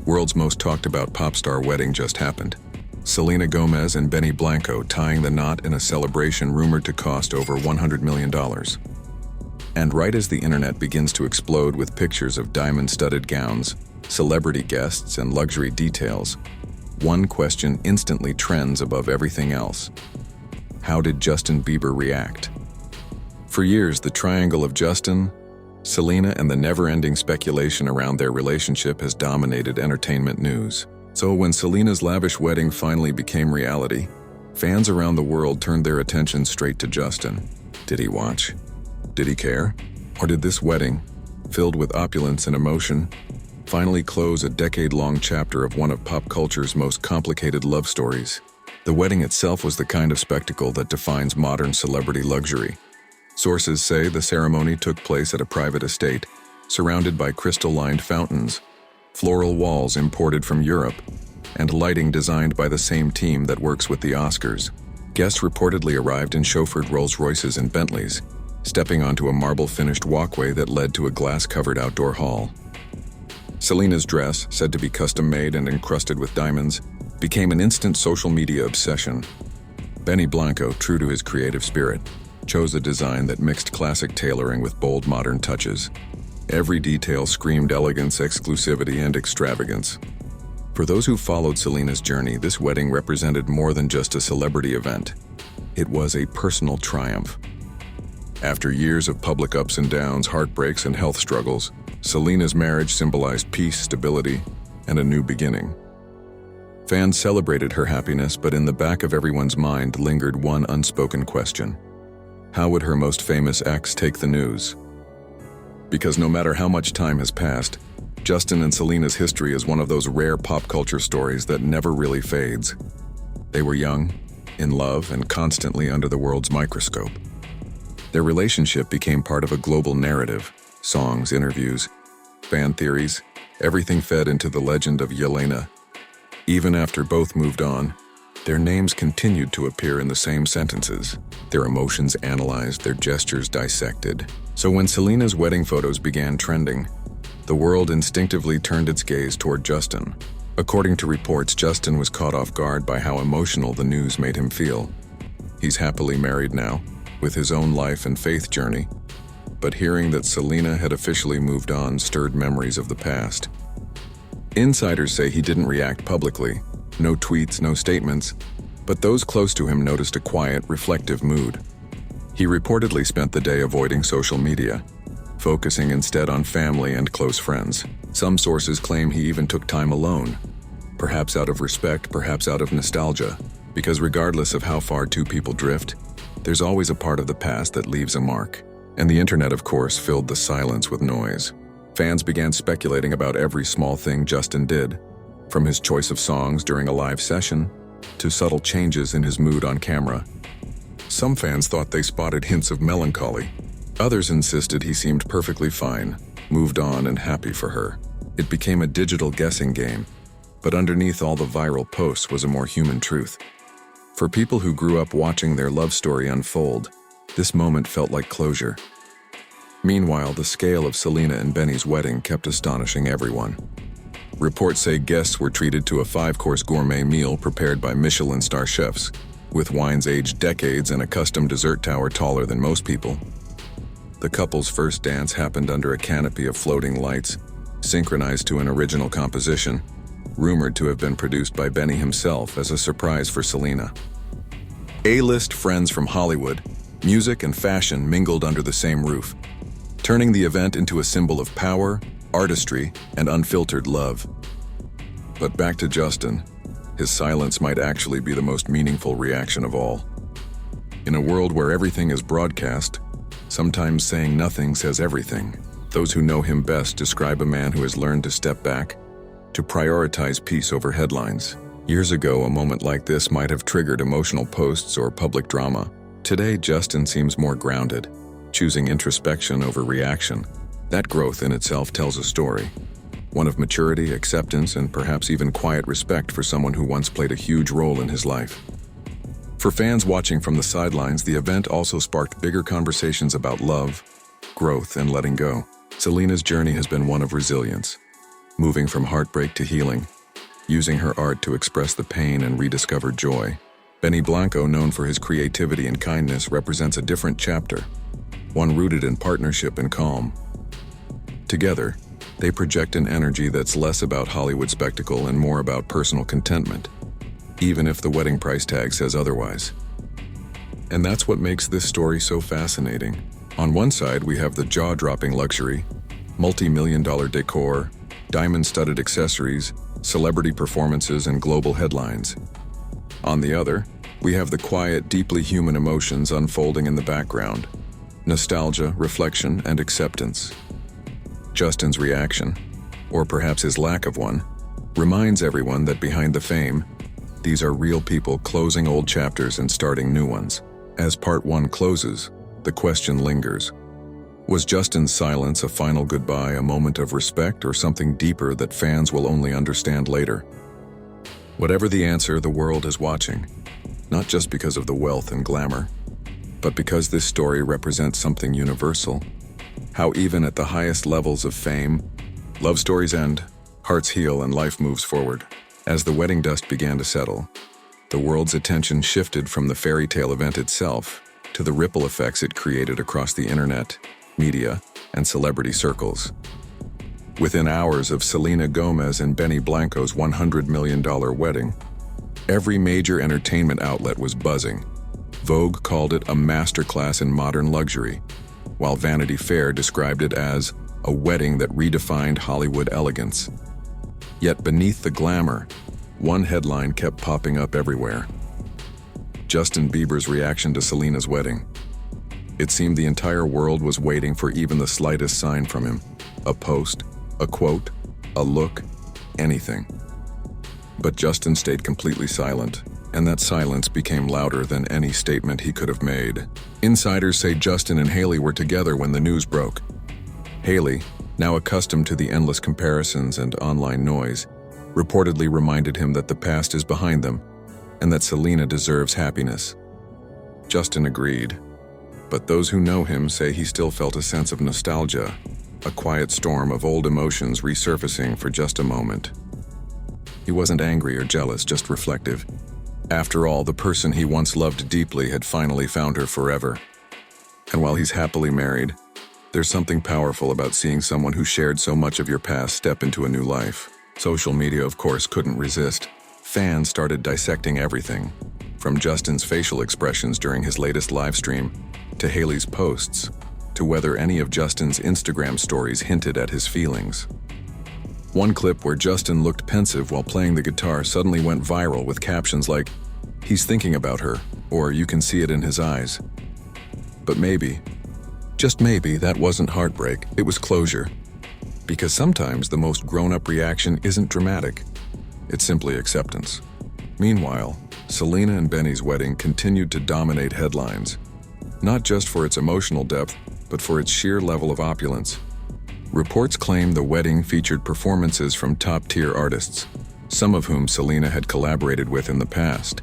World's most talked about pop star wedding just happened. Selena Gomez and Blanco tying the knot in a celebration rumored to cost over $100 million. And right as the internet begins to explode with pictures of diamond-studded gowns, celebrity guests, and luxury details, one question instantly trends above everything else. How did Justin Bieber react? For years, the triangle of Justin, Selena, and the never-ending speculation around their relationship has dominated entertainment news. So when Selena's lavish wedding finally became reality, fans around the world turned their attention straight to Justin. Did he watch? Did he care? Or did this wedding, filled with opulence and emotion, finally close a decade-long chapter of one of pop culture's most complicated love stories? The wedding itself was the kind of spectacle that defines modern celebrity luxury. Sources say the ceremony took place at a private estate, surrounded by crystal-lined fountains, floral walls imported from Europe, and lighting designed by the same team that works with the Oscars. Guests reportedly arrived in chauffeured Rolls-Royces and Bentleys, stepping onto a marble-finished walkway that led to a glass-covered outdoor hall. Selena's dress, said to be custom-made and encrusted with diamonds, became an instant social media obsession. Blanco, true to his creative spirit, chose a design that mixed classic tailoring with bold modern touches. Every detail screamed elegance, exclusivity, and extravagance. For those who followed Selena's journey, this wedding represented more than just a celebrity event. It was a personal triumph. After years of public ups and downs, heartbreaks, and health struggles, Selena's marriage symbolized peace, stability, and a new beginning. Fans celebrated her happiness, but in the back of everyone's mind lingered one unspoken question. How would her most famous ex take the news? Because no matter how much time has passed, Justin and Selena's history is one of those rare pop culture stories that never really fades. They were young, in love, and constantly under the world's microscope. Their relationship became part of a global narrative. Songs, interviews, fan theories, everything fed into the legend of Yelena. Even after both moved on, their names continued to appear in the same sentences, their emotions analyzed, their gestures dissected. So when Selena's wedding photos began trending, the world instinctively turned its gaze toward Justin. According to reports, Justin was caught off guard by how emotional the news made him feel. He's happily married now, with his own life and faith journey, but hearing that Selena had officially moved on stirred memories of the past. Insiders say he didn't react publicly. No tweets, no statements, but those close to him noticed a quiet, reflective mood. He reportedly spent the day avoiding social media, focusing instead on family and close friends. Some sources claim he even took time alone, perhaps out of respect, perhaps out of nostalgia, because regardless of how far two people drift, there's always a part of the past that leaves a mark. And the internet, of course, filled the silence with noise. Fans began speculating about every small thing Justin did, from his choice of songs during a live session to subtle changes in his mood on camera. Some fans thought they spotted hints of melancholy. Others insisted he seemed perfectly fine, moved on, and happy for her. It became a digital guessing game, but underneath all the viral posts was a more human truth. For people who grew up watching their love story unfold, this moment felt like closure. Meanwhile, the scale of Selena and Benny's wedding kept astonishing everyone. Reports say guests were treated to a 5-course gourmet meal prepared by Michelin star chefs, with wines aged decades and a custom dessert tower taller than most people. The couple's first dance happened under a canopy of floating lights, synchronized to an original composition, rumored to have been produced by Benny himself as a surprise for Selena. A-list friends from Hollywood, music and fashion mingled under the same roof, turning the event into a symbol of power, artistry, and unfiltered love. But back to Justin, his silence might actually be the most meaningful reaction of all. In a world where everything is broadcast, sometimes saying nothing says everything. Those who know him best describe a man who has learned to step back, to prioritize peace over headlines. Years ago, a moment like this might have triggered emotional posts or public drama. Today, Justin seems more grounded, choosing introspection over reaction. That growth in itself tells a story, one of maturity, acceptance, and perhaps even quiet respect for someone who once played a huge role in his life. For fans watching from the sidelines, the event also sparked bigger conversations about love, growth, and letting go. Selena's journey has been one of resilience. moving from heartbreak to healing, using her art to express the pain and rediscover joy. Benny Blanco, known for his creativity and kindness, represents a different chapter, one rooted in partnership and calm. Together, they project an energy that's less about Hollywood spectacle and more about personal contentment, even if the wedding price tag says otherwise. And that's what makes this story so fascinating. On one side, we have the jaw-dropping luxury, multi-million-dollar decor, diamond-studded accessories, celebrity performances, and global headlines. On the other, we have the quiet, deeply human emotions unfolding in the background: nostalgia, reflection, and acceptance. Justin's reaction, or perhaps his lack of one, reminds everyone that behind the fame, these are real people closing old chapters and starting new ones. As part one closes, the question lingers. Was Justin's silence a final goodbye, a moment of respect, or something deeper that fans will only understand later? Whatever the answer, the world is watching, not just because of the wealth and glamour, but because this story represents something universal. How even at the highest levels of fame, love stories end, hearts heal, and life moves forward. As the wedding dust began to settle, the world's attention shifted from the fairy tale event itself to the ripple effects it created across the internet, media, and celebrity circles. Within hours of Selena Gomez and Benny Blanco's $100 million wedding, every major entertainment outlet was buzzing. Vogue called it a masterclass in modern luxury, while Vanity Fair described it as a wedding that redefined Hollywood elegance. Yet beneath the glamour, one headline kept popping up everywhere: Justin Bieber's reaction to Selena's wedding. It seemed the entire world was waiting for even the slightest sign from him: a post, a quote, a look, anything. But Justin stayed completely silent, and that silence became louder than any statement he could have made. Insiders say Justin and Hailey were together when the news broke. Hailey, now accustomed to the endless comparisons and online noise, reportedly reminded him that the past is behind them and that Selena deserves happiness. Justin agreed, but those who know him say he still felt a sense of nostalgia, a quiet storm of old emotions resurfacing for just a moment. He wasn't angry or jealous, just reflective. After all, the person he once loved deeply had finally found her forever. And while he's happily married, there's something powerful about seeing someone who shared so much of your past step into a new life. Social media, of course, couldn't resist. Fans started dissecting everything, from Justin's facial expressions during his latest live stream, to Hailey's posts, to whether any of Justin's Instagram stories hinted at his feelings. One clip where Justin looked pensive while playing the guitar suddenly went viral with captions like, "He's thinking about her," or "You can see it in his eyes." But maybe, just maybe, that wasn't heartbreak, it was closure. Because sometimes the most grown-up reaction isn't dramatic, it's simply acceptance. Meanwhile, Selena and Benny's wedding continued to dominate headlines, not just for its emotional depth, but for its sheer level of opulence. Reports claim the wedding featured performances from top-tier artists, some of whom Selena had collaborated with in the past,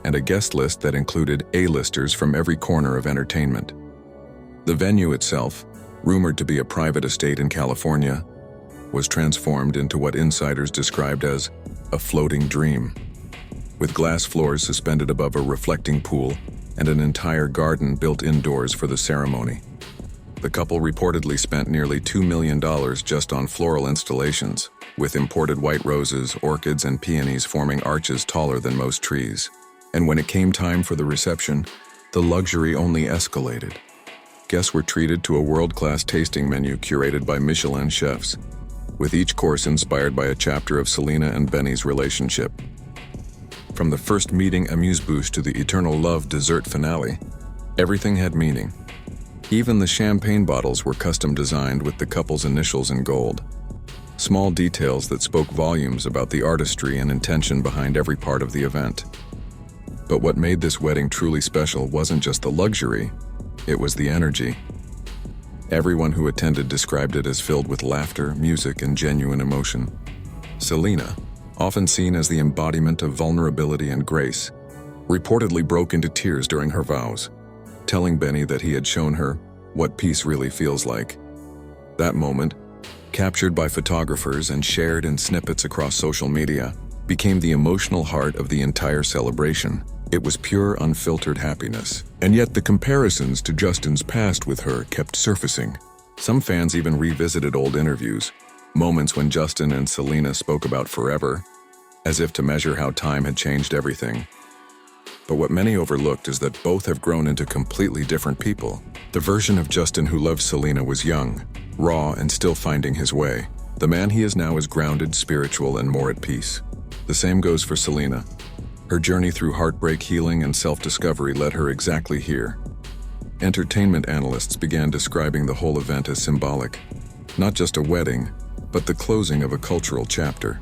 and a guest list that included A-listers from every corner of entertainment. The venue itself, rumored to be a private estate in California, was transformed into what insiders described as a floating dream, with glass floors suspended above a reflecting pool and an entire garden built indoors for the ceremony. The couple reportedly spent nearly $2 million just on floral installations, with imported white roses, orchids, and peonies forming arches taller than most trees. And when it came time for the reception, the luxury only escalated. Guests were treated to a world-class tasting menu curated by Michelin chefs, with each course inspired by a chapter of Selena and Benny's relationship. From the first meeting amuse-bouche to the eternal love dessert finale, everything had meaning. Even the champagne bottles were custom designed with the couple's initials in gold. Small details that spoke volumes about the artistry and intention behind every part of the event. But what made this wedding truly special wasn't just the luxury, it was the energy. Everyone who attended described it as filled with laughter, music, and genuine emotion. Selena, often seen as the embodiment of vulnerability and grace, reportedly broke into tears during her vows, telling Benny that he had shown her what peace really feels like. That moment, captured by photographers and shared in snippets across social media, became the emotional heart of the entire celebration. It was pure, unfiltered happiness. And yet the comparisons to Justin's past with her kept surfacing. Some fans even revisited old interviews, moments when Justin and Selena spoke about forever, as if to measure how time had changed everything. But what many overlooked is that both have grown into completely different people. The version of Justin who loved Selena was young, raw, and still finding his way. The man he is now is grounded, spiritual, and more at peace. The same goes for Selena. Her journey through heartbreak, healing, and self-discovery led her exactly here. Entertainment analysts began describing the whole event as symbolic. Not just a wedding, but the closing of a cultural chapter.